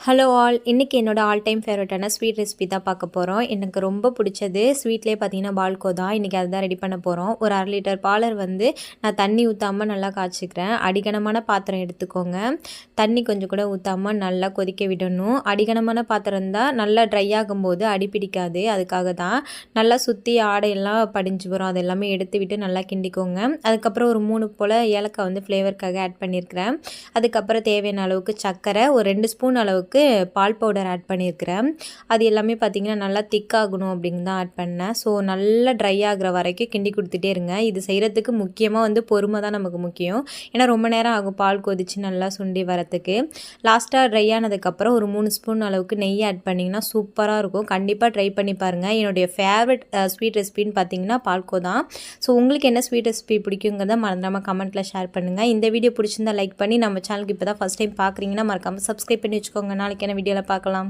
Hello all, இன்றைக்கி என்னோட all time ஃபேவரட்டான ஸ்வீட் ரெசிபி தான் பார்க்க போகிறோம். எனக்கு ரொம்ப பிடிச்சது ஸ்வீட்லேயே பார்த்தீங்கன்னா பால்கோ தான். இன்றைக்கி அதுதான் ரெடி பண்ண போகிறோம். ஒரு 1/2 லிட்டர் பாலர் வந்து நான் தண்ணி ஊற்றாமல் நல்லா காய்ச்சிக்கிறேன். அடிகனமான பாத்திரம் எடுத்துக்கோங்க. தண்ணி கொஞ்சம் கூட ஊற்றாமல் நல்லா கொதிக்க விடணும். அடிகனமான பாத்திரம் இருந்தால் நல்லா ட்ரை ஆகும்போது அடி பிடிக்காது. அதுக்காக தான் நல்லா சுற்றி ஆடையெல்லாம் படிஞ்சு வரும். அது எல்லாமே எடுத்து விட்டு நல்லா கிண்டிக்கோங்க. அதுக்கப்புறம் ஒரு 3 போல் ஏலக்காய் வந்து ஃப்ளேவருக்காக ஆட் பண்ணியிருக்கிறேன். அதுக்கப்புறம் தேவையான அளவுக்கு சர்க்கரை, ஒரு 2 ஸ்பூன் அளவுக்கு பால் பவுடர் ஆட் பண்ணியிருக்கிறேன். அது எல்லாமே பார்த்திங்கன்னா நல்லா திக்காகணும் அப்படின்னு தான் ஆட் பண்ணேன். ஸோ நல்லா ட்ரை ஆகிற வரைக்கும் கிண்டி கொடுத்துட்டே இருங்க. இது செய்கிறதுக்கு முக்கியமாக வந்து பொறுமை தான் நமக்கு முக்கியம். ஏன்னா ரொம்ப நேரம் ஆகும் பால் கொதித்து நல்லா சுண்டி வரத்துக்கு. லாஸ்ட்டாக ட்ரை ஆனதுக்கப்புறம் ஒரு 3 ஸ்பூன் அளவுக்கு நெய் ஆட் பண்ணிங்கன்னா சூப்பராக இருக்கும். கண்டிப்பாக ட்ரை பண்ணி பாருங்கள். என்னுடைய ஃபேவரட் ஸ்வீட் ரெசிபின்னு பார்த்தீங்கன்னா பால்கோ தான். ஸோ உங்களுக்கு என்ன ஸ்வீட் ரெசிபி பிடிக்குங்கிறத மறந்துடாமல் கமெண்ட்டில் ஷேர் பண்ணுங்கள். இந்த வீடியோ பிடிச்சிருந்தா லைக் பண்ணி, நம்ம சேனலுக்கு இப்போ தான் ஃபஸ்ட் டைம் பார்க்குறீங்கன்னா மறக்காமல் சப்ஸ்கிரைப் பண்ணி வச்சுக்கோங்க. நாளைக்கான வீடியோவில் பார்க்கலாம்.